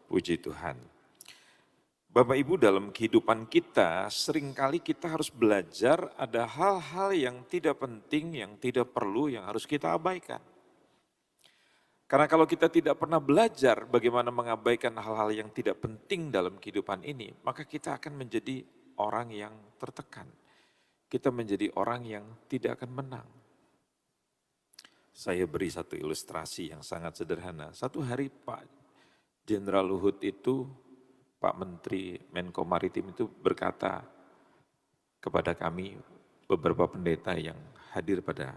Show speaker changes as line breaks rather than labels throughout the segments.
Puji Tuhan. Bapak Ibu, dalam kehidupan kita seringkali kita harus belajar ada hal-hal yang tidak penting, yang tidak perlu, yang harus kita abaikan. Karena kalau kita tidak pernah belajar bagaimana mengabaikan hal-hal yang tidak penting dalam kehidupan ini, maka kita akan menjadi orang yang tertekan. Kita menjadi orang yang tidak akan menang. Saya beri satu ilustrasi yang sangat sederhana. Satu hari Pak Jenderal Luhut itu, Pak Menteri Menko Maritim itu berkata kepada kami, beberapa pendeta yang hadir pada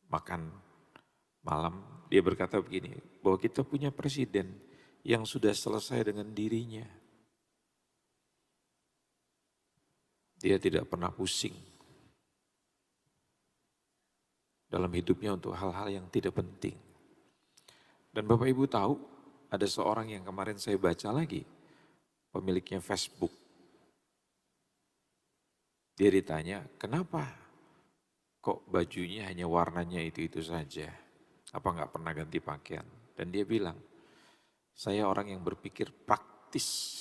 makan malam, dia berkata begini, bahwa kita punya presiden yang sudah selesai dengan dirinya. Dia tidak pernah pusing dalam hidupnya untuk hal-hal yang tidak penting. Dan Bapak Ibu tahu, ada seorang yang kemarin saya baca lagi, pemiliknya Facebook. Dia ditanya, kenapa kok bajunya hanya warnanya itu-itu saja? Apa nggak pernah ganti pakaian? Dan dia bilang, saya orang yang berpikir praktis.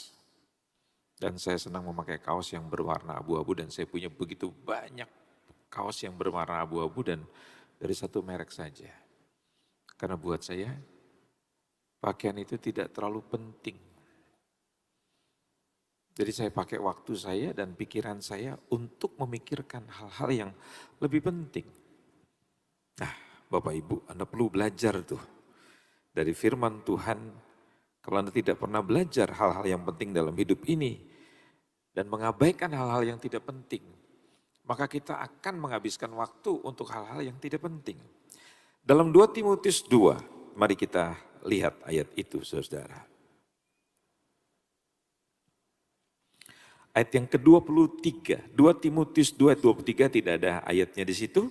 Dan saya senang memakai kaos yang berwarna abu-abu dan saya punya begitu banyak kaos yang berwarna abu-abu dan dari satu merek saja. Karena buat saya, pakaian itu tidak terlalu penting. Jadi saya pakai waktu saya dan pikiran saya untuk memikirkan hal-hal yang lebih penting. Nah, Bapak Ibu, Anda perlu belajar tuh dari firman Tuhan. Kalau Anda tidak pernah belajar hal-hal yang penting dalam hidup ini dan mengabaikan hal-hal yang tidak penting, maka kita akan menghabiskan waktu untuk hal-hal yang tidak penting. Dalam 2 Timotius 2, mari kita lihat ayat itu, saudara. Ayat yang ke-23, 2 Timotius 2 ayat 23 tidak ada ayatnya di situ.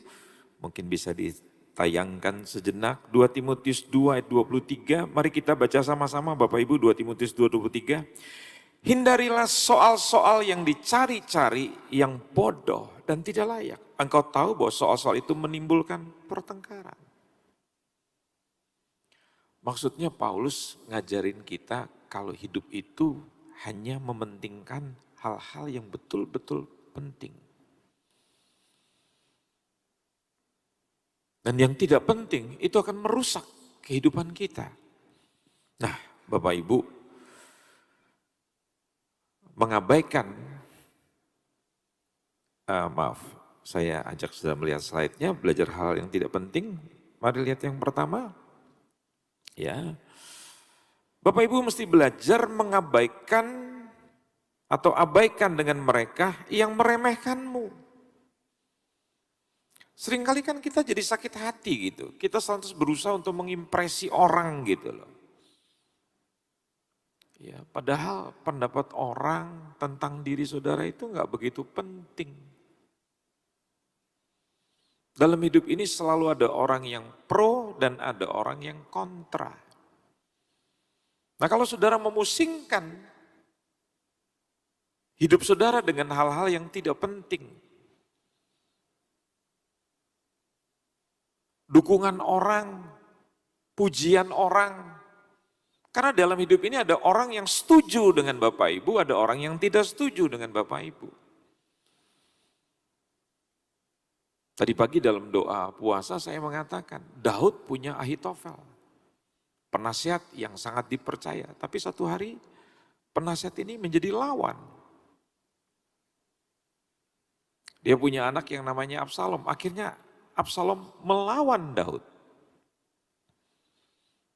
Mungkin bisa ditayangkan sejenak. 2 Timotius 2 ayat 23, mari kita baca sama-sama Bapak Ibu, 2 Timotius 2 23. Hindarilah soal-soal yang dicari-cari yang bodoh dan tidak layak. Engkau tahu bahwa soal-soal itu menimbulkan pertengkaran. Maksudnya Paulus ngajarin kita kalau hidup itu hanya mementingkan hal-hal yang betul-betul penting. Dan yang tidak penting itu akan merusak kehidupan kita. Nah, Bapak Ibu, mengabaikan, saya ajak sudah melihat slide-nya, belajar hal yang tidak penting. Mari lihat yang pertama. Ya, Bapak Ibu mesti belajar mengabaikan atau abaikan dengan mereka yang meremehkanmu. Seringkali kan kita jadi sakit hati gitu. Kita selalu berusaha untuk mengimpresi orang gitu loh. Ya, padahal pendapat orang tentang diri saudara itu nggak begitu penting. Dalam hidup ini selalu ada orang yang pro dan ada orang yang kontra. Nah, kalau saudara memusingkan hidup saudara dengan hal-hal yang tidak penting, dukungan orang, pujian orang. Karena dalam hidup ini ada orang yang setuju dengan Bapak Ibu, ada orang yang tidak setuju dengan Bapak Ibu. Tadi pagi dalam doa puasa saya mengatakan, Daud punya Ahitofel, penasihat yang sangat dipercaya. Tapi satu hari penasihat ini menjadi lawan. Dia punya anak yang namanya Absalom. Akhirnya Absalom melawan Daud.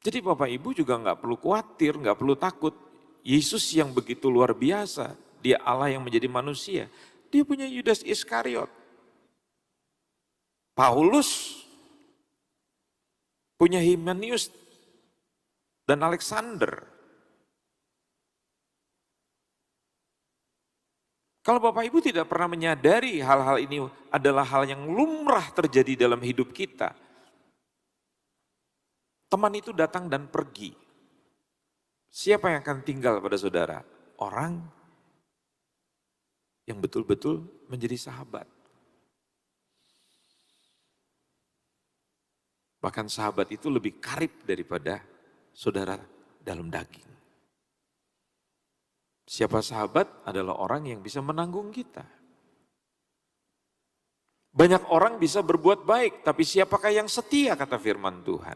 Jadi Bapak Ibu juga nggak perlu khawatir, nggak perlu takut. Yesus yang begitu luar biasa, dia Allah yang menjadi manusia. Dia punya Yudas Iskariot. Paulus punya Himenius dan Alexander. Kalau Bapak Ibu tidak pernah menyadari hal-hal ini adalah hal yang lumrah terjadi dalam hidup kita. Teman itu datang dan pergi. Siapa yang akan tinggal pada saudara? Orang yang betul-betul menjadi sahabat. Bahkan sahabat itu lebih karib daripada saudara dalam daging. Siapa sahabat adalah orang yang bisa menanggung kita. Banyak orang bisa berbuat baik, tapi siapakah yang setia, kata firman Tuhan.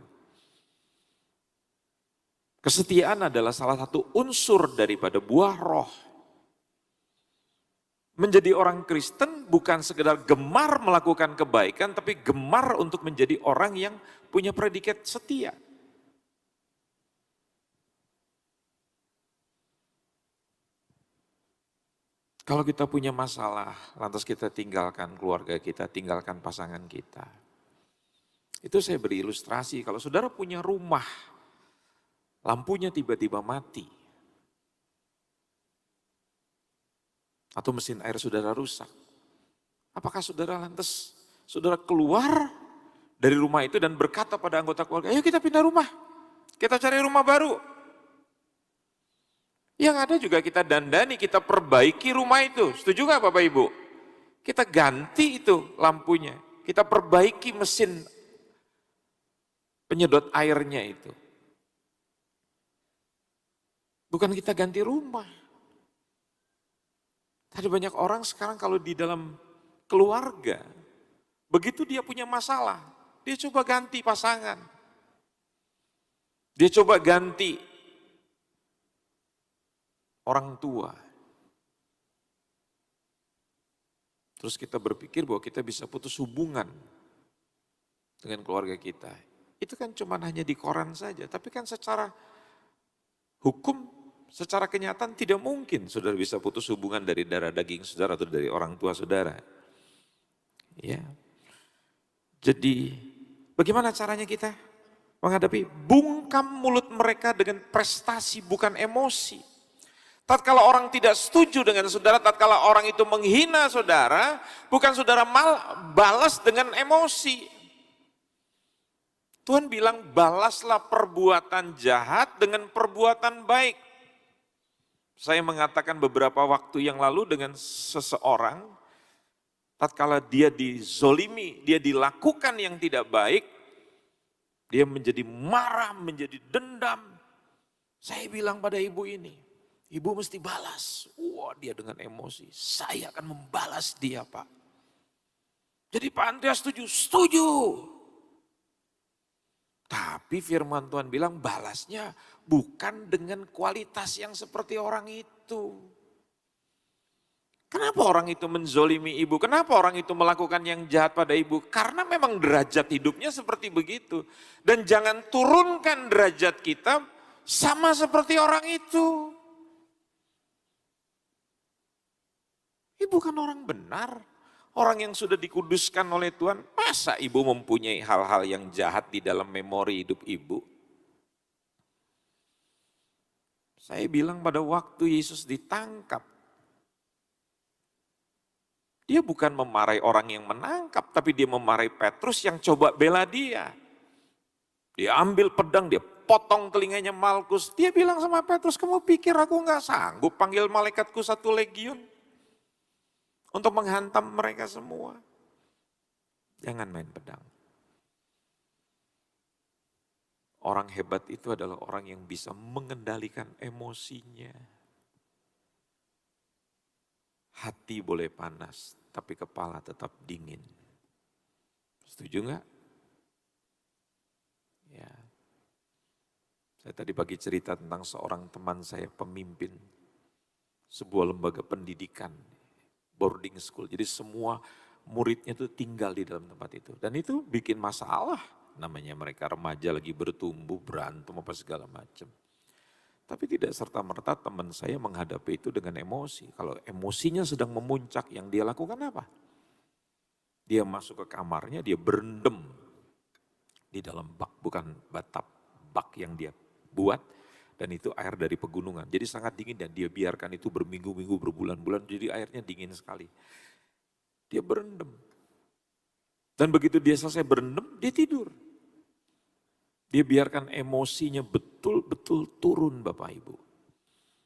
Kesetiaan adalah salah satu unsur daripada buah roh. Menjadi orang Kristen bukan sekedar gemar melakukan kebaikan, tapi gemar untuk menjadi orang yang punya predikat setia. Kalau kita punya masalah, lantas kita tinggalkan keluarga kita, tinggalkan pasangan kita. Itu saya beri ilustrasi, kalau saudara punya rumah, lampunya tiba-tiba mati, atau mesin air saudara rusak. Apakah saudara lantas, saudara keluar dari rumah itu dan berkata pada anggota keluarga, ayo kita pindah rumah, kita cari rumah baru. Yang ada juga kita dandani, kita perbaiki rumah itu. Setuju gak Bapak Ibu? Kita ganti itu lampunya, kita perbaiki mesin penyedot airnya itu. Bukan kita ganti rumah. Tadi banyak orang sekarang kalau di dalam keluarga, begitu dia punya masalah, dia coba ganti pasangan. Dia coba ganti orang tua. Terus kita berpikir bahwa kita bisa putus hubungan dengan keluarga kita. Itu kan cuma hanya di koran saja, tapi kan secara hukum, secara kenyataan tidak mungkin saudara bisa putus hubungan dari darah daging saudara atau dari orang tua saudara. Ya. Jadi bagaimana caranya kita menghadapi? Bungkam mulut mereka dengan prestasi bukan emosi. Tatkala orang tidak setuju dengan saudara, tatkala orang itu menghina saudara, bukan saudara balas dengan emosi. Tuhan bilang balaslah perbuatan jahat dengan perbuatan baik. Saya mengatakan beberapa waktu yang lalu dengan seseorang, tatkala dia dizolimi, dia dilakukan yang tidak baik, dia menjadi marah, menjadi dendam. Saya bilang pada ibu ini, ibu mesti balas. Wah, dia dengan emosi. Saya akan membalas dia, Pak. Jadi Pak Andreas setuju? Setuju. Tapi firman Tuhan bilang balasnya bukan dengan kualitas yang seperti orang itu. Kenapa orang itu menzolimi ibu? Kenapa orang itu melakukan yang jahat pada ibu? Karena memang derajat hidupnya seperti begitu. Dan jangan turunkan derajat kita sama seperti orang itu. Ibu kan orang benar, orang yang sudah dikuduskan oleh Tuhan. Masa ibu mempunyai hal-hal yang jahat di dalam memori hidup ibu? Saya bilang pada waktu Yesus ditangkap, dia bukan memarahi orang yang menangkap, tapi dia memarahi Petrus yang coba bela dia. Dia ambil pedang, dia potong telinganya Malkus. Dia bilang sama Petrus, kamu pikir aku gak sanggup panggil malaikatku 1 legiun? Untuk menghantam mereka semua. Jangan main pedang. Orang hebat itu adalah orang yang bisa mengendalikan emosinya. Hati boleh panas, tapi kepala tetap dingin. Setuju gak? Ya. Saya tadi pagi cerita tentang seorang teman saya, pemimpin sebuah lembaga pendidikan. Boarding school, jadi semua muridnya itu tinggal di dalam tempat itu. Dan itu bikin masalah, namanya mereka remaja lagi bertumbuh, berantem apa segala macam. Tapi tidak serta-merta teman saya menghadapi itu dengan emosi. Kalau emosinya sedang memuncak, yang dia lakukan apa? Dia masuk ke kamarnya, dia berendam di dalam bak, bukan batap, bak yang dia buat. Dan itu air dari pegunungan, jadi sangat dingin dan dia biarkan itu berminggu-minggu, berbulan-bulan, jadi airnya dingin sekali. Dia berendam. Dan begitu dia selesai berendam, dia tidur. Dia biarkan emosinya betul-betul turun Bapak Ibu.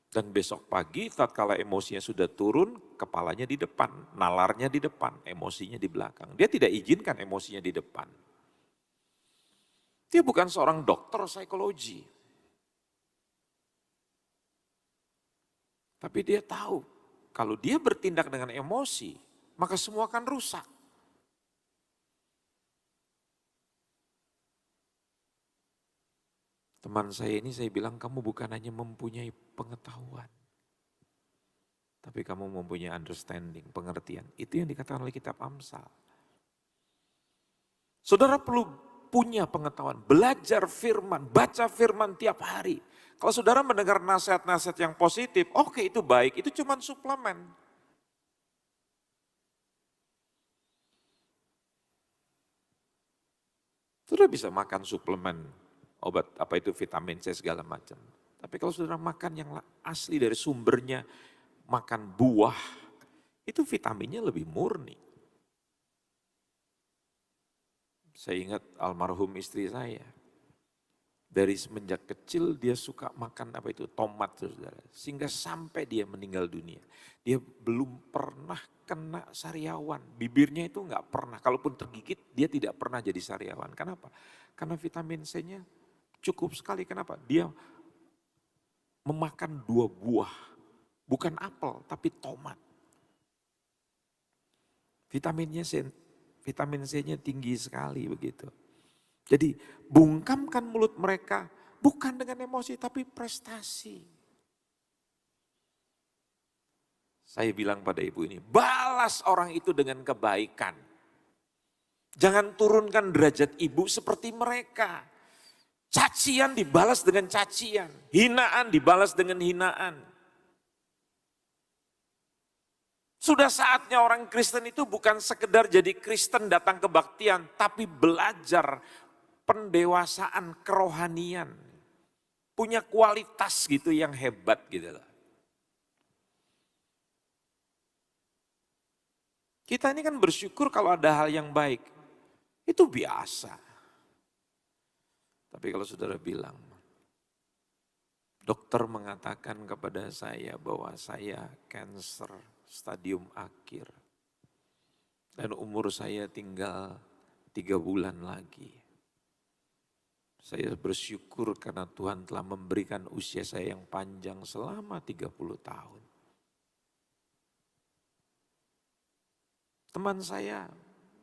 Dan besok pagi tatkala emosinya sudah turun, kepalanya di depan, nalarnya di depan, emosinya di belakang. Dia tidak izinkan emosinya di depan. Dia bukan seorang dokter psikologi. Tapi dia tahu kalau dia bertindak dengan emosi, maka semua akan rusak. Teman saya ini saya bilang kamu bukan hanya mempunyai pengetahuan, tapi kamu mempunyai understanding, pengertian. Itu yang dikatakan oleh kitab Amsal. Saudara perlu punya pengetahuan, belajar firman, baca firman tiap hari. Kalau saudara mendengar nasihat-nasihat yang positif, oke itu baik, itu cuma suplemen. Saudara bisa makan suplemen, obat apa itu vitamin C segala macam. Tapi kalau saudara makan yang asli dari sumbernya, makan buah, itu vitaminnya lebih murni. Saya ingat almarhum istri saya. Dari semenjak kecil dia suka makan apa itu tomat saudara. Sehingga sampai dia meninggal dunia. Dia belum pernah kena sariawan. Bibirnya itu enggak pernah. Kalaupun tergigit dia tidak pernah jadi sariawan. Kenapa? Karena vitamin C-nya cukup sekali. Kenapa? Dia memakan 2 buah. Bukan apel tapi tomat. Vitamin C-nya tinggi sekali begitu. Jadi bungkamkan mulut mereka bukan dengan emosi tapi prestasi. Saya bilang pada ibu ini, balas orang itu dengan kebaikan. Jangan turunkan derajat ibu seperti mereka. Cacian dibalas dengan cacian, hinaan dibalas dengan hinaan. Sudah saatnya orang Kristen itu bukan sekedar jadi Kristen datang kebaktian, tapi belajar pendewasaan kerohanian. Punya kualitas gitu yang hebat gitu loh. Kita ini kan bersyukur kalau ada hal yang baik. Itu biasa. Tapi kalau saudara bilang, dokter mengatakan kepada saya bahwa saya kanker stadium akhir. Dan umur saya tinggal 3 bulan lagi. Saya bersyukur karena Tuhan telah memberikan usia saya yang panjang selama 30 tahun. Teman saya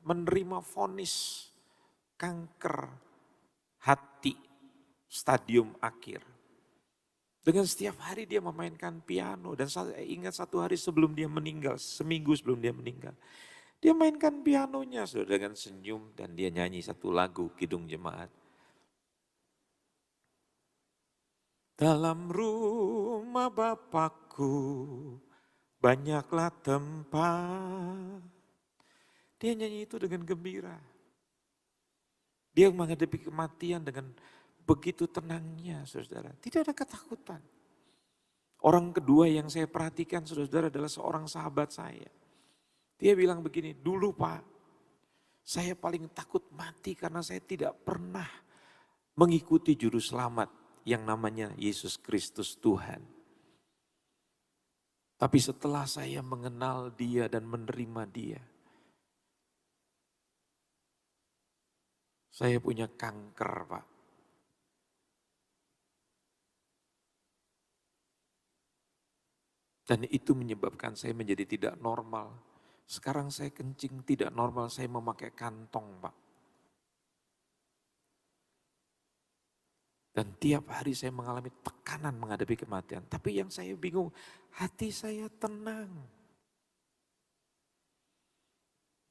menerima vonis kanker hati stadium akhir. Dengan setiap hari dia memainkan piano dan saya ingat satu hari sebelum dia meninggal, seminggu sebelum dia meninggal. Dia mainkan pianonya saudara dengan senyum dan dia nyanyi satu lagu Kidung Jemaat. Dalam rumah Bapakku banyaklah tempat. Dia nyanyi itu dengan gembira. Dia menghadapi kematian dengan begitu tenangnya saudara. Tidak ada ketakutan. Orang kedua yang saya perhatikan saudara adalah seorang sahabat saya. Dia bilang begini, dulu Pak, saya paling takut mati karena saya tidak pernah mengikuti juru selamat yang namanya Yesus Kristus Tuhan. Tapi setelah saya mengenal dia dan menerima dia, saya punya kanker Pak. Dan itu menyebabkan saya menjadi tidak normal. Sekarang saya kencing tidak normal, saya memakai kantong Pak. Dan tiap hari saya mengalami tekanan menghadapi kematian. Tapi yang saya bingung, hati saya tenang.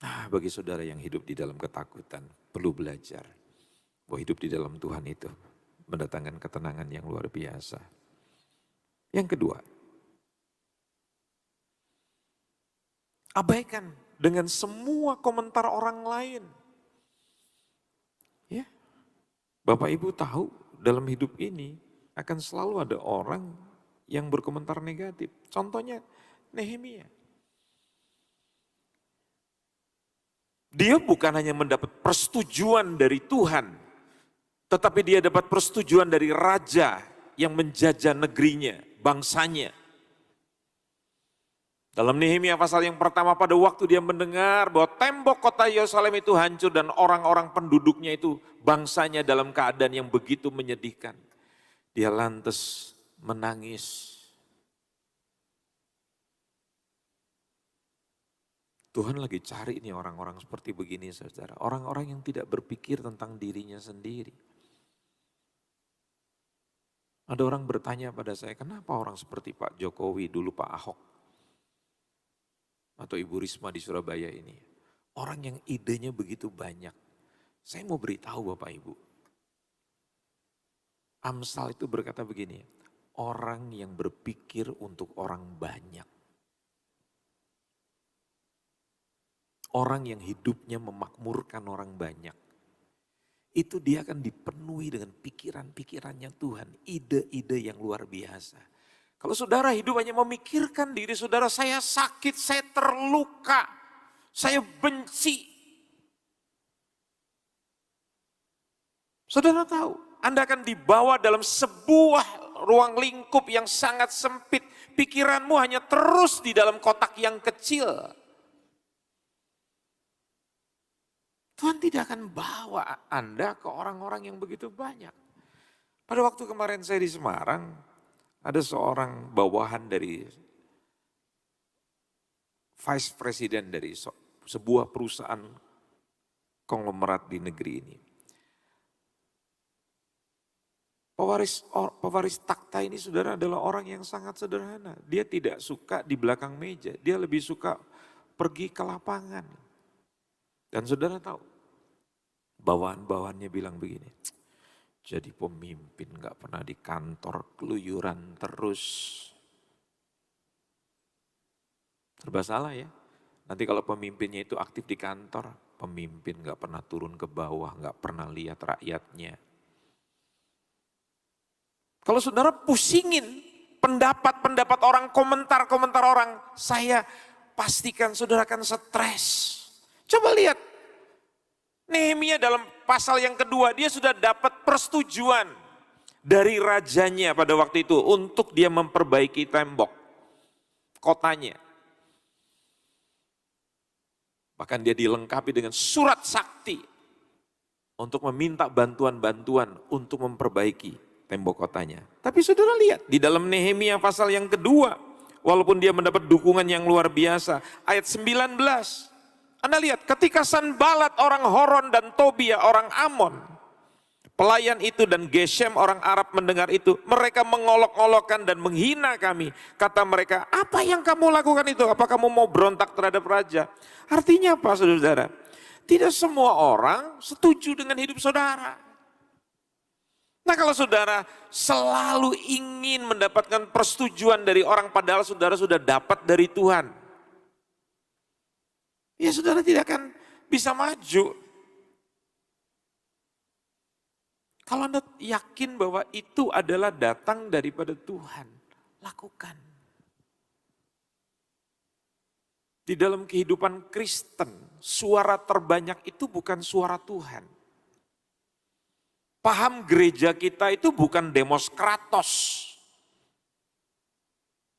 Nah, bagi saudara yang hidup di dalam ketakutan, perlu belajar bahwa hidup di dalam Tuhan itu mendatangkan ketenangan yang luar biasa. Yang kedua, abaikan dengan semua komentar orang lain. Ya, Bapak Ibu tahu dalam hidup ini akan selalu ada orang yang berkomentar negatif. Contohnya Nehemia. Dia bukan hanya mendapat persetujuan dari Tuhan, tetapi dia dapat persetujuan dari raja yang menjajah negerinya, bangsanya. Dalam Nehemia pasal yang pertama, pada waktu dia mendengar bahwa tembok kota Yerusalem itu hancur dan orang-orang penduduknya itu bangsanya dalam keadaan yang begitu menyedihkan. Dia lantas menangis. Tuhan lagi cari nih orang-orang seperti begini saudara. Orang-orang yang tidak berpikir tentang dirinya sendiri. Ada orang bertanya pada saya, kenapa orang seperti Pak Jokowi, dulu Pak Ahok, atau Ibu Risma di Surabaya ini. Orang yang idenya begitu banyak. Saya mau beritahu Bapak Ibu. Amsal itu berkata begini, orang yang berpikir untuk orang banyak. Orang yang hidupnya memakmurkan orang banyak. Itu dia akan dipenuhi dengan pikiran-pikirannya Tuhan. Ide-ide yang luar biasa. Kalau saudara hidup hanya memikirkan diri saudara, saya sakit, saya terluka, saya benci. Saudara tahu, Anda akan dibawa dalam sebuah ruang lingkup yang sangat sempit. Pikiranmu hanya terus di dalam kotak yang kecil. Tuhan tidak akan bawa Anda ke orang-orang yang begitu banyak. Pada waktu kemarin saya di Semarang, ada seorang bawahan dari vice president dari sebuah perusahaan konglomerat di negeri ini. Pewaris takhta ini saudara adalah orang yang sangat sederhana. Dia tidak suka di belakang meja, dia lebih suka pergi ke lapangan. Dan saudara tahu, bawahan-bawahannya bilang begini, jadi pemimpin gak pernah di kantor, keluyuran terus. Serba salah ya. Nanti kalau pemimpinnya itu aktif di kantor, pemimpin gak pernah turun ke bawah, gak pernah lihat rakyatnya. Kalau saudara pusingin pendapat-pendapat orang, komentar-komentar orang, saya pastikan saudara akan stres. Coba lihat, Nehemia dalam pasal yang kedua, dia sudah dapat persetujuan dari rajanya pada waktu itu untuk dia memperbaiki tembok kotanya. Bahkan dia dilengkapi dengan surat sakti untuk meminta bantuan-bantuan untuk memperbaiki tembok kotanya. Tapi saudara lihat di dalam Nehemia pasal yang kedua, walaupun dia mendapat dukungan yang luar biasa, ayat 19. Anda lihat ketika Sanbalat orang Horon dan Tobia orang Amon, pelayan itu dan Geshem orang Arab mendengar itu, mereka mengolok-olokkan dan menghina kami. Kata mereka, apa yang kamu lakukan itu? Apa kamu mau berontak terhadap raja? Artinya apa saudara? Tidak semua orang setuju dengan hidup saudara. Nah kalau saudara selalu ingin mendapatkan persetujuan dari orang padahal saudara sudah dapat dari Tuhan, ya saudara tidak akan bisa maju. Kalau Anda yakin bahwa itu adalah datang daripada Tuhan, lakukan. Di dalam kehidupan Kristen, suara terbanyak itu bukan suara Tuhan. Paham gereja kita itu bukan demos kratos.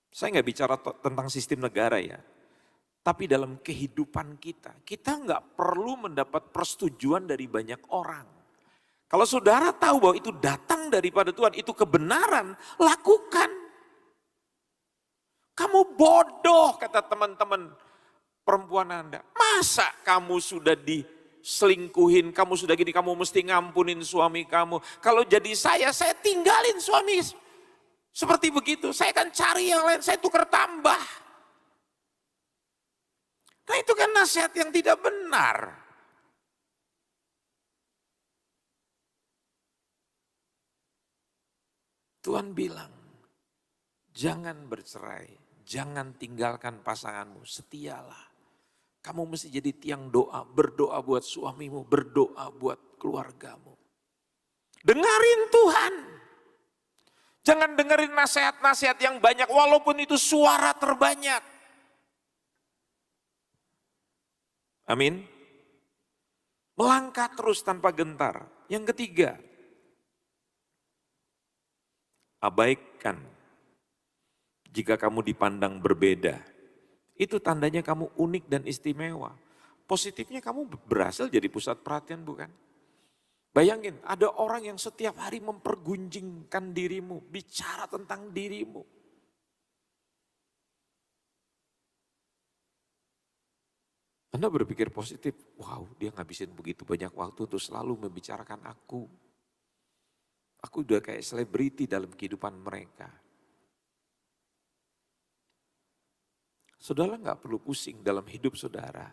Saya nggak bicara tentang sistem negara ya. Tapi dalam kehidupan kita nggak perlu mendapat persetujuan dari banyak orang. Kalau saudara tahu bahwa itu datang daripada Tuhan, itu kebenaran, lakukan. Kamu bodoh, kata teman-teman perempuan Anda. Masa kamu sudah diselingkuhin, kamu sudah gini, kamu mesti ngampunin suami kamu. Kalau jadi saya tinggalin suami seperti begitu. Saya akan cari yang lain, saya tukar tambah. Nah itu kan nasihat yang tidak benar. Tuhan bilang, jangan bercerai, jangan tinggalkan pasanganmu, setialah. Kamu mesti jadi tiang doa, berdoa buat suamimu, berdoa buat keluargamu. Dengarin Tuhan. Jangan dengerin nasihat-nasihat yang banyak, walaupun itu suara terbanyak. Amin. Melangkah terus tanpa gentar. Yang ketiga, abaikan jika kamu dipandang berbeda. Itu tandanya kamu unik dan istimewa. Positifnya kamu berhasil jadi pusat perhatian bukan? Bayangin ada orang yang setiap hari mempergunjingkan dirimu, bicara tentang dirimu. Anda berpikir positif, wow dia ngabisin begitu banyak waktu untuk selalu membicarakan aku. Aku udah kayak selebriti dalam kehidupan mereka. Saudara nggak perlu pusing dalam hidup saudara.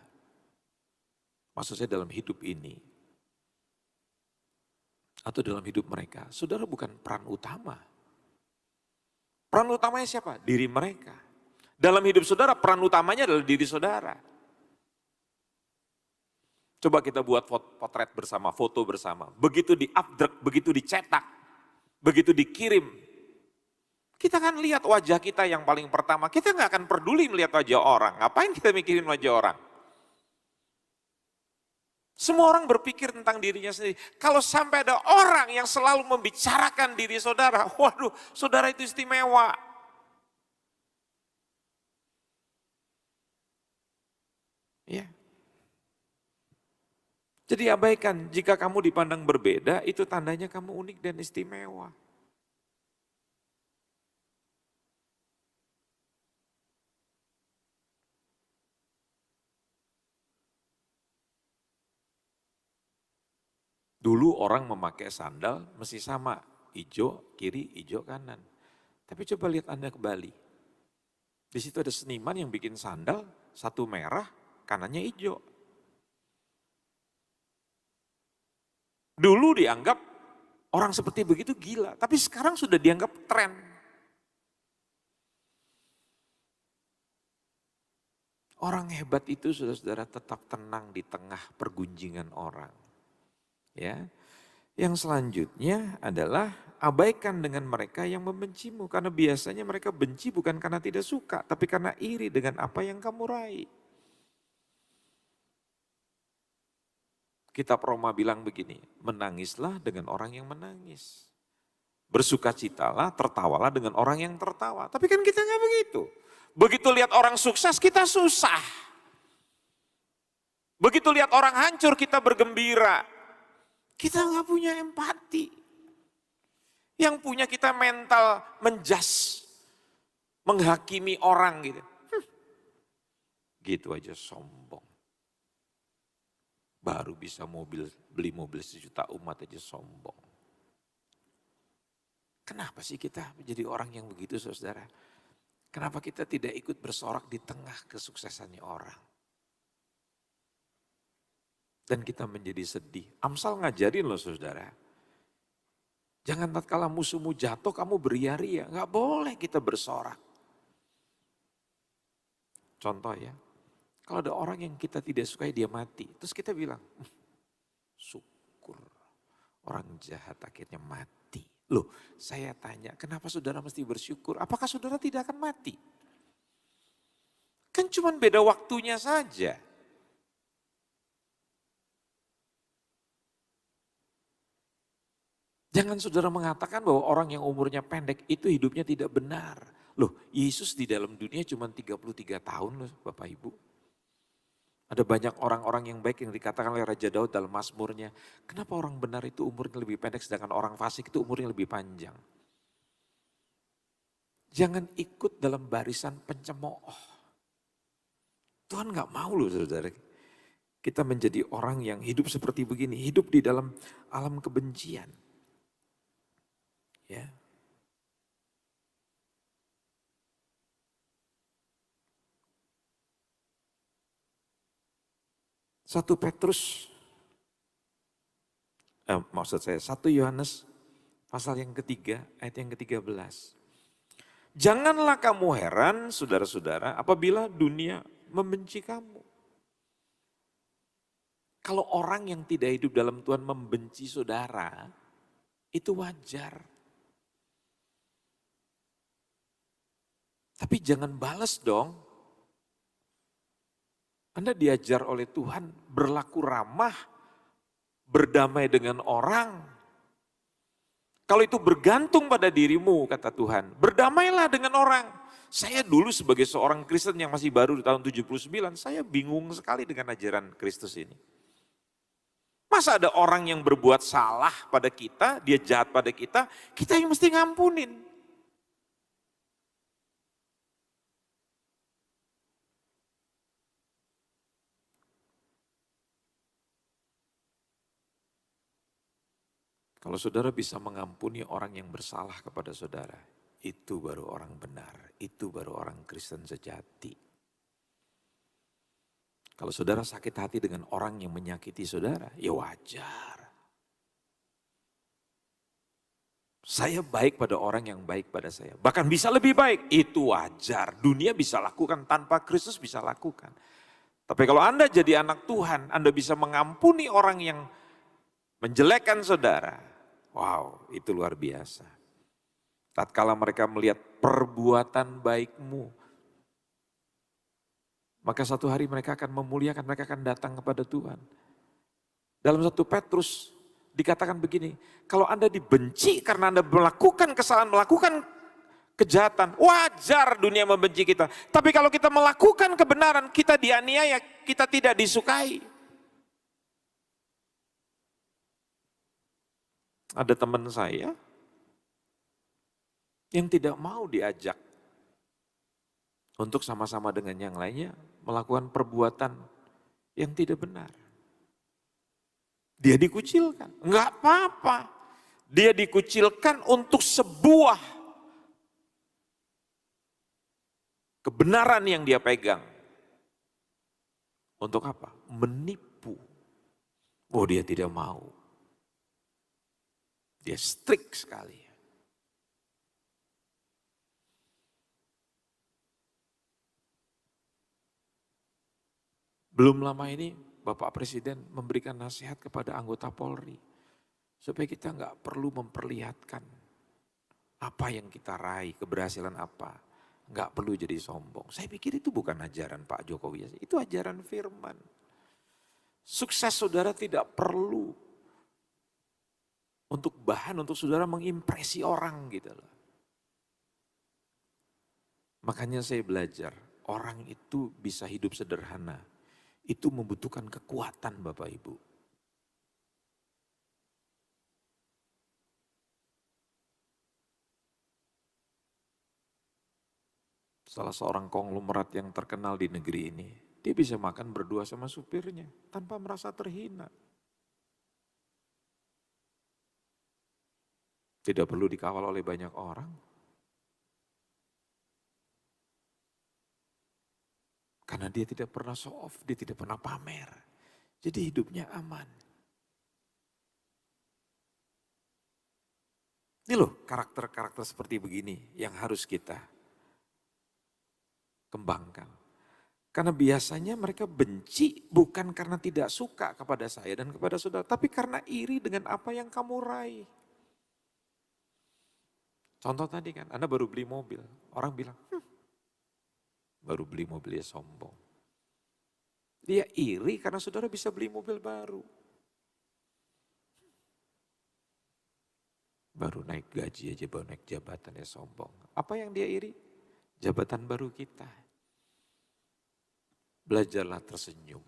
Maksud saya dalam hidup ini. Atau dalam hidup mereka. Saudara bukan peran utama. Peran utamanya siapa? Diri mereka. Dalam hidup saudara peran utamanya adalah diri saudara. Coba kita buat potret bersama, foto bersama. Begitu di-updruk, begitu dicetak, begitu dikirim. Kita kan lihat wajah kita yang paling pertama. Kita nggak akan peduli melihat wajah orang. Ngapain kita mikirin wajah orang? Semua orang berpikir tentang dirinya sendiri. Kalau sampai ada orang yang selalu membicarakan diri saudara, waduh, saudara itu istimewa. Ya. Jadi abaikan, jika kamu dipandang berbeda, itu tandanya kamu unik dan istimewa. Dulu orang memakai sandal mesti sama, hijau kiri, hijau kanan. Tapi coba lihat Anda ke Bali. Di situ ada seniman yang bikin sandal, satu merah, kanannya hijau. Dulu dianggap orang seperti begitu gila, tapi sekarang sudah dianggap tren. Orang hebat itu saudara-saudara tetap tenang di tengah pergunjingan orang. Ya. Yang selanjutnya adalah abaikan dengan mereka yang membencimu. Karena biasanya mereka benci bukan karena tidak suka, tapi karena iri dengan apa yang kamu raih. Kitab Roma bilang begini, menangislah dengan orang yang menangis. Bersukacitalah, tertawalah dengan orang yang tertawa. Tapi kan kita nggak begitu. Begitu lihat orang sukses, kita susah. Begitu lihat orang hancur, kita bergembira. Kita nggak punya empati. Yang punya kita mental menjas, menghakimi orang gitu. Gitu aja sombong. Baru bisa beli mobil 1 juta umat aja sombong. Kenapa sih kita menjadi orang yang begitu saudara? Kenapa kita tidak ikut bersorak di tengah kesuksesannya orang? Dan kita menjadi sedih. Amsal ngajarin loh saudara. Jangan tatkala musuhmu jatuh kamu beria-ria. Gak boleh kita bersorak. Contoh ya. Kalau ada orang yang kita tidak sukai dia mati. Terus kita bilang, syukur orang jahat akhirnya mati. Loh saya tanya kenapa saudara mesti bersyukur? Apakah saudara tidak akan mati? Kan cuma beda waktunya saja. Jangan saudara mengatakan bahwa orang yang umurnya pendek itu hidupnya tidak benar. Loh Yesus di dalam dunia cuma 33 tahun loh Bapak Ibu. Ada banyak orang-orang yang baik yang dikatakan oleh Raja Daud dalam Mazmurnya. Kenapa orang benar itu umurnya lebih pendek sedangkan orang fasik itu umurnya lebih panjang. Jangan ikut dalam barisan pencemooh. Tuhan gak mau loh saudara. Kita menjadi orang yang hidup seperti begini. Hidup di dalam alam kebencian. Ya. Satu Petrus, maksud saya 1 Yohanes pasal yang ketiga, ayat yang ke-13. Janganlah kamu heran saudara-saudara apabila dunia membenci kamu. Kalau orang yang tidak hidup dalam Tuhan membenci saudara, itu wajar. Tapi jangan balas dong. Anda diajar oleh Tuhan berlaku ramah, berdamai dengan orang. Kalau itu bergantung pada dirimu, kata Tuhan, berdamailah dengan orang. Saya dulu sebagai seorang Kristen yang masih baru di tahun 79, saya bingung sekali dengan ajaran Kristus ini. Masa ada orang yang berbuat salah pada kita, dia jahat pada kita yang mesti ngampunin. Kalau saudara bisa mengampuni orang yang bersalah kepada saudara, itu baru orang benar, itu baru orang Kristen sejati. Kalau saudara sakit hati dengan orang yang menyakiti saudara, ya wajar. Saya baik pada orang yang baik pada saya. Bahkan bisa lebih baik, itu wajar. Dunia bisa lakukan tanpa Kristus bisa lakukan. Tapi kalau Anda jadi anak Tuhan, Anda bisa mengampuni orang yang menjelekkan saudara. Wow, itu luar biasa. Tatkala mereka melihat perbuatan baikmu, maka satu hari mereka akan memuliakan, mereka akan datang kepada Tuhan. Dalam 1 Petrus dikatakan begini, kalau Anda dibenci karena Anda melakukan kesalahan, melakukan kejahatan, wajar dunia membenci kita. Tapi kalau kita melakukan kebenaran, kita dianiaya, kita tidak disukai. Ada teman saya yang tidak mau diajak untuk sama-sama dengan yang lainnya melakukan perbuatan yang tidak benar. Dia dikucilkan, enggak apa-apa. Dia dikucilkan untuk sebuah kebenaran yang dia pegang. Untuk apa? Menipu. Oh, dia tidak mau. Dia strict sekali. Belum lama ini Bapak Presiden memberikan nasihat kepada anggota Polri. Supaya kita nggak perlu memperlihatkan apa yang kita raih, keberhasilan apa. Nggak perlu jadi sombong. Saya pikir itu bukan ajaran Pak Jokowi, itu ajaran firman. Sukses saudara tidak perlu untuk bahan untuk saudara mengimpresi orang gitu loh. Makanya saya belajar, orang itu bisa hidup sederhana. Itu membutuhkan kekuatan Bapak Ibu. Salah seorang konglomerat yang terkenal di negeri ini, dia bisa makan berdua sama supirnya tanpa merasa terhina. Tidak perlu dikawal oleh banyak orang. Karena dia tidak pernah show off, dia tidak pernah pamer. Jadi hidupnya aman. Ini loh karakter-karakter seperti begini yang harus kita kembangkan. Karena biasanya mereka benci bukan karena tidak suka kepada saya dan kepada saudara, tapi karena iri dengan apa yang kamu raih. Contoh tadi kan, Anda baru beli mobil, orang bilang, baru beli mobilnya sombong. Dia iri karena saudara bisa beli mobil baru. Baru naik gaji aja, baru naik jabatan ya sombong. Apa yang dia iri? Jabatan baru kita. Belajarlah tersenyum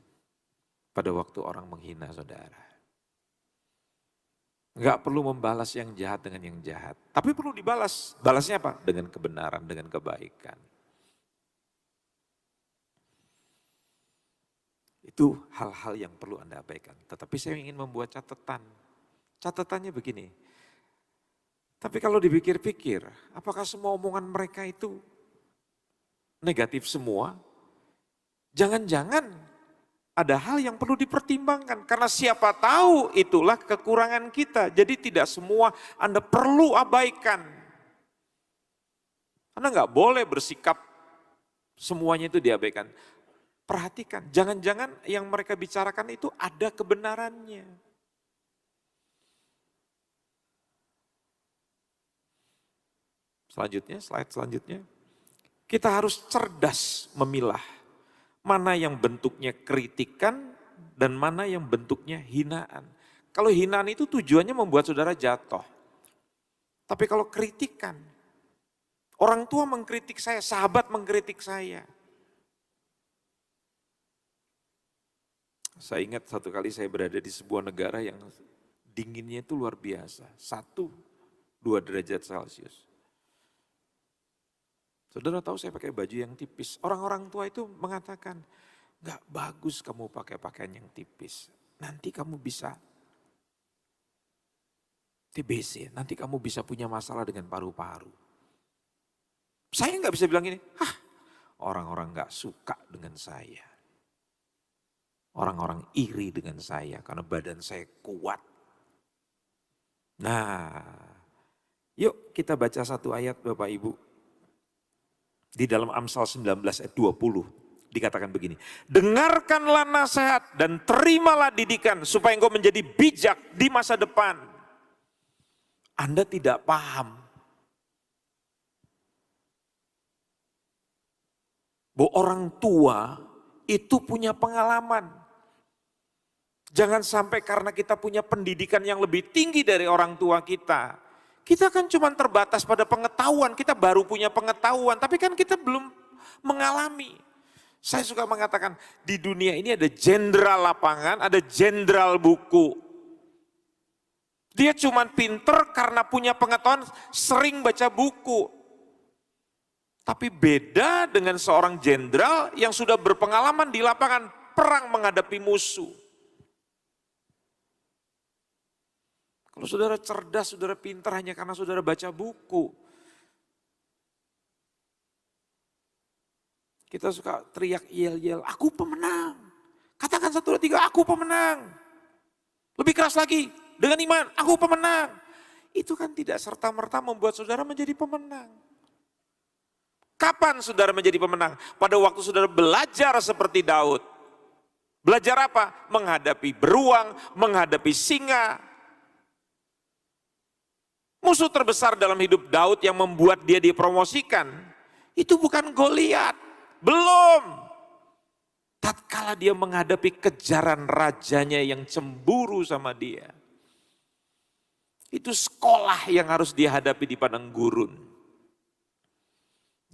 pada waktu orang menghina saudara. Enggak perlu membalas yang jahat dengan yang jahat. Tapi perlu dibalas. Balasnya apa? Dengan kebenaran, dengan kebaikan. Itu hal-hal yang perlu Anda abaikan. Tetapi saya ingin membuat catatan. Catatannya begini. Tapi kalau dipikir-pikir, apakah semua omongan mereka itu negatif semua? Jangan-jangan ada hal yang perlu dipertimbangkan. Karena siapa tahu itulah kekurangan kita. Jadi tidak semua Anda perlu abaikan. Anda nggak boleh bersikap semuanya itu diabaikan. Perhatikan, jangan-jangan yang mereka bicarakan itu ada kebenarannya. Selanjutnya, slide selanjutnya. Kita harus cerdas memilah mana yang bentuknya kritikan dan mana yang bentuknya hinaan. Kalau hinaan itu tujuannya membuat saudara jatuh. Tapi kalau kritikan, orang tua mengkritik saya, sahabat mengkritik saya. Saya ingat satu kali saya berada di sebuah negara yang dinginnya itu luar biasa. 1-2 derajat Celcius. Saudara tahu saya pakai baju yang tipis. Orang-orang tua itu mengatakan, gak bagus kamu pakai pakaian yang tipis. Nanti kamu bisa TBC, nanti kamu bisa punya masalah dengan paru-paru. Saya nggak bisa bilang ini, orang-orang nggak suka dengan saya. Orang-orang iri dengan saya karena badan saya kuat. Nah, yuk kita baca satu ayat Bapak Ibu. Di dalam Amsal 19 ayat 20 dikatakan begini. Dengarkanlah nasihat dan terimalah didikan supaya engkau menjadi bijak di masa depan. Anda tidak paham bahwa orang tua itu punya pengalaman. Jangan sampai karena kita punya pendidikan yang lebih tinggi dari orang tua kita. Kita kan cuma terbatas pada pengetahuan, kita baru punya pengetahuan, tapi kan kita belum mengalami. Saya suka mengatakan di dunia ini ada jenderal lapangan, ada jenderal buku. Dia cuma pinter karena punya pengetahuan, sering baca buku. Tapi beda dengan seorang jenderal yang sudah berpengalaman di lapangan perang menghadapi musuh. Kalau saudara cerdas, saudara pintar hanya karena saudara baca buku. Kita suka teriak yel-yel, aku pemenang. Katakan 1, 2, 3, aku pemenang. Lebih keras lagi, dengan iman, aku pemenang. Itu kan tidak serta-merta membuat saudara menjadi pemenang. Kapan saudara menjadi pemenang? Pada waktu saudara belajar seperti Daud. Belajar apa? Menghadapi beruang, menghadapi singa. Musuh terbesar dalam hidup Daud yang membuat dia dipromosikan, itu bukan Goliat, belum. Tatkala dia menghadapi kejaran rajanya yang cemburu sama dia. Itu sekolah yang harus dia hadapi di padang gurun.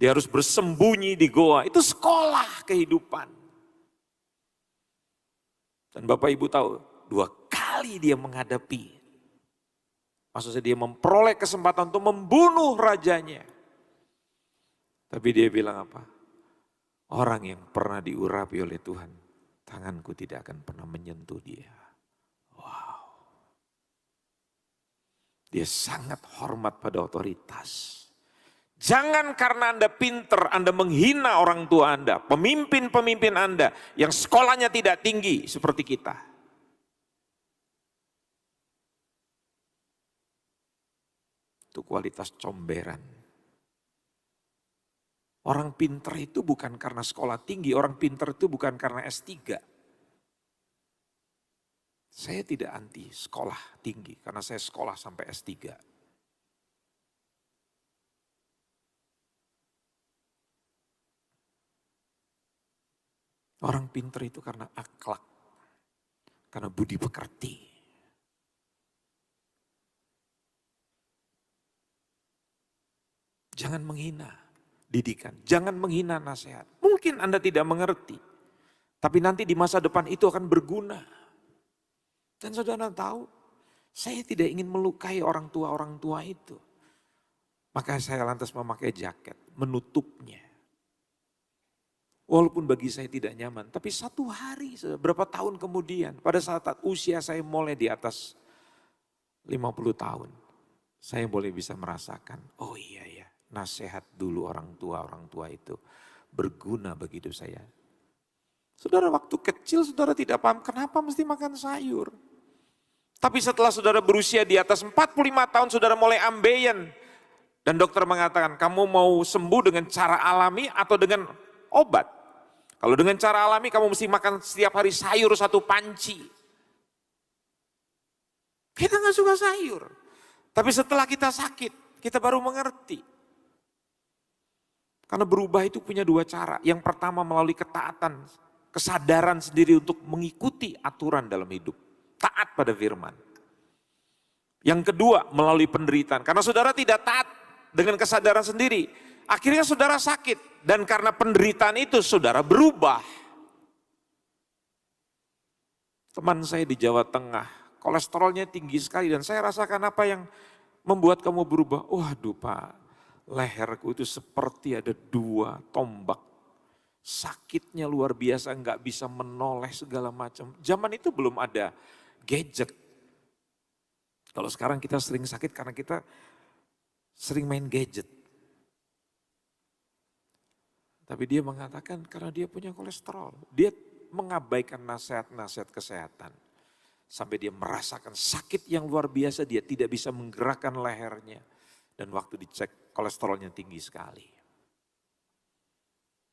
Dia harus bersembunyi di goa, itu sekolah kehidupan. Dan Bapak Ibu tahu, 2 kali dia menghadapi. Maksudnya dia memperoleh kesempatan untuk membunuh rajanya. Tapi dia bilang apa? Orang yang pernah diurapi oleh Tuhan, tanganku tidak akan pernah menyentuh dia. Wow. Dia sangat hormat pada otoritas. Jangan karena Anda pinter, Anda menghina orang tua Anda, pemimpin-pemimpin Anda yang sekolahnya tidak tinggi seperti kita. Itu kualitas comberan. Orang pinter itu bukan karena sekolah tinggi, orang pinter itu bukan karena S3. Saya tidak anti sekolah tinggi, karena saya sekolah sampai S3. Orang pinter itu karena akhlak, karena budi pekerti. Jangan menghina didikan, jangan menghina nasihat. Mungkin Anda tidak mengerti, tapi nanti di masa depan itu akan berguna. Dan saudara tahu, saya tidak ingin melukai orang tua itu. Maka saya lantas memakai jaket, menutupnya. Walaupun bagi saya tidak nyaman, tapi satu hari, berapa tahun kemudian, pada saat usia saya mulai di atas 50 tahun, saya boleh bisa merasakan, oh iya ya. Nasihat dulu orang tua itu berguna bagi hidup saya. Saudara waktu kecil saudara tidak paham kenapa mesti makan sayur. Tapi setelah saudara berusia di atas 45 tahun saudara mulai ambeien. Dan dokter mengatakan kamu mau sembuh dengan cara alami atau dengan obat. Kalau dengan cara alami kamu mesti makan setiap hari sayur 1 panci. Kita gak suka sayur. Tapi setelah kita sakit kita baru mengerti. Karena berubah itu punya 2 cara. Yang pertama melalui ketaatan, kesadaran sendiri untuk mengikuti aturan dalam hidup. Taat pada firman. Yang kedua melalui penderitaan. Karena saudara tidak taat dengan kesadaran sendiri. Akhirnya saudara sakit. Dan karena penderitaan itu saudara berubah. Teman saya di Jawa Tengah, kolesterolnya tinggi sekali. Dan saya rasakan apa yang membuat kamu berubah. Waduh Pak. Leherku itu seperti ada 2 tombak. Sakitnya luar biasa, nggak bisa menoleh segala macam. Zaman itu belum ada gadget. Kalau sekarang kita sering sakit karena kita sering main gadget. Tapi dia mengatakan karena dia punya kolesterol. Dia mengabaikan nasihat-nasihat kesehatan. Sampai dia merasakan sakit yang luar biasa, dia tidak bisa menggerakkan lehernya. Dan waktu dicek kolesterolnya tinggi sekali.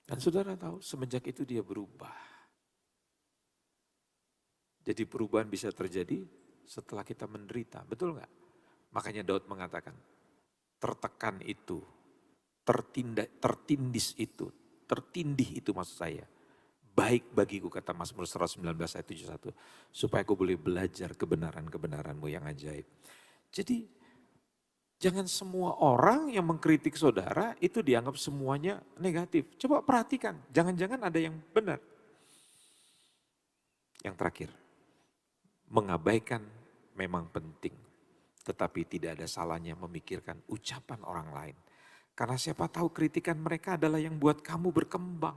Dan saudara tahu semenjak itu dia berubah. Jadi perubahan bisa terjadi setelah kita menderita, betul nggak? Makanya Daud mengatakan, tertekan itu, tertindis itu, tertindih itu maksud saya. Baik bagiku kata Mazmur 119 ayat 71. Supaya aku boleh belajar kebenaran-kebenaranmu yang ajaib. Jadi jangan semua orang yang mengkritik saudara itu dianggap semuanya negatif. Coba perhatikan, jangan-jangan ada yang benar. Yang terakhir, mengabaikan memang penting. Tetapi tidak ada salahnya memikirkan ucapan orang lain. Karena siapa tahu kritikan mereka adalah yang buat kamu berkembang.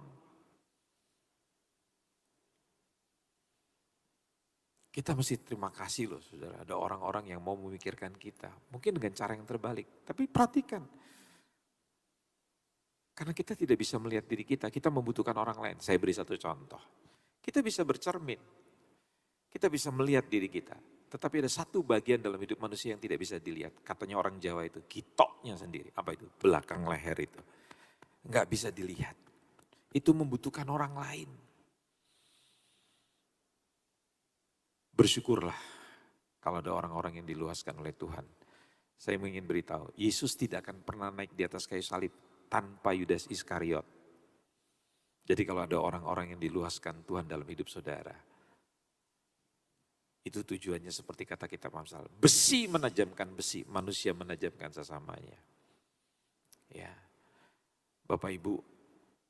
Kita mesti terima kasih loh saudara, ada orang-orang yang mau memikirkan kita. Mungkin dengan cara yang terbalik, tapi perhatikan. Karena kita tidak bisa melihat diri kita membutuhkan orang lain. Saya beri satu contoh. Kita bisa bercermin, kita bisa melihat diri kita. Tetapi ada satu bagian dalam hidup manusia yang tidak bisa dilihat. Katanya orang Jawa itu, kitoknya sendiri. Apa itu? Belakang leher itu. Enggak bisa dilihat. Itu membutuhkan orang lain. Bersyukurlah kalau ada orang-orang yang diluaskan oleh Tuhan. Saya ingin beritahu, Yesus tidak akan pernah naik di atas kayu salib tanpa Yudas Iskariot. Jadi kalau ada orang-orang yang diluaskan Tuhan dalam hidup saudara, itu tujuannya seperti kata kita Amsal, besi menajamkan besi, manusia menajamkan sesamanya. Ya, Bapak Ibu,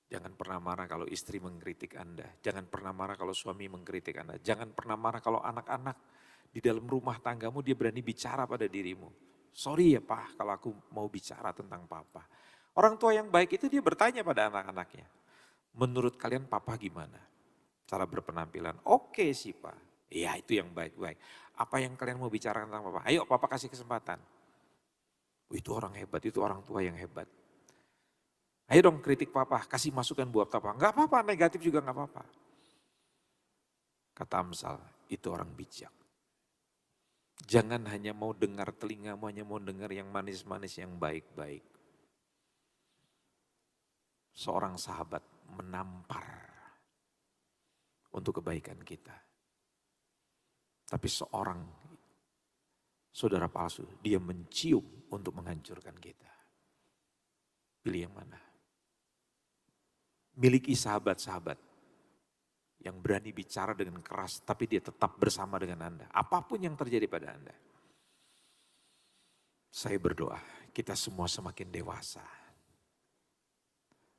jangan pernah marah kalau istri mengkritik Anda. Jangan pernah marah kalau suami mengkritik Anda. Jangan pernah marah kalau anak-anak di dalam rumah tanggamu dia berani bicara pada dirimu. Sorry ya Pak kalau aku mau bicara tentang Papa. Orang tua yang baik itu dia bertanya pada anak-anaknya. Menurut kalian Papa gimana? Cara berpenampilan, oke sih Pak. Iya itu yang baik-baik. Apa yang kalian mau bicara tentang Papa? Ayo Papa kasih kesempatan. Itu orang hebat, itu orang tua yang hebat. Ayo dong kritik Papa, kasih masukan buat Papa. Enggak apa-apa, negatif juga enggak apa-apa. Kata Amsal, itu orang bijak. Jangan hanya mau dengar telingamu, hanya mau dengar yang manis-manis, yang baik-baik. Seorang sahabat menampar untuk kebaikan kita. Tapi seorang saudara palsu, dia mencium untuk menghancurkan kita. Pilih yang mana? Miliki sahabat-sahabat yang berani bicara dengan keras, tapi dia tetap bersama dengan Anda. Apapun yang terjadi pada Anda. Saya berdoa, kita semua semakin dewasa.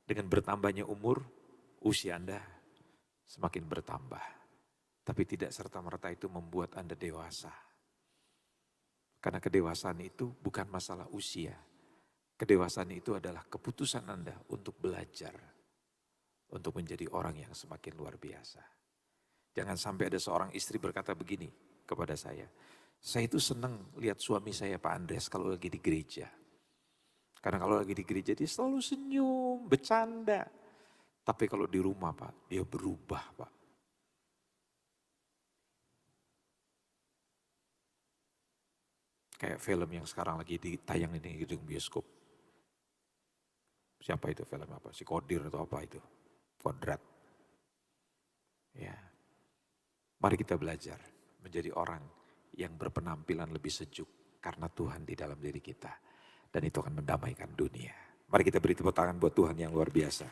Dengan bertambahnya umur, usia Anda semakin bertambah. Tapi tidak serta-merta itu membuat Anda dewasa. Karena kedewasaan itu bukan masalah usia. Kedewasaan itu adalah keputusan Anda untuk belajar. Untuk menjadi orang yang semakin luar biasa. Jangan sampai ada seorang istri berkata begini kepada saya itu senang lihat suami saya Pak Andres kalau lagi di gereja. Karena kalau lagi di gereja dia selalu senyum, bercanda. Tapi kalau di rumah Pak, dia berubah Pak. Kayak film yang sekarang lagi ditayang di gedung bioskop. Siapa itu film apa? Si Kodir atau apa itu? Kodrat. Ya. Mari kita belajar menjadi orang yang berpenampilan lebih sejuk karena Tuhan di dalam diri kita. Dan itu akan mendamaikan dunia. Mari kita beri tepuk tangan buat Tuhan yang luar biasa.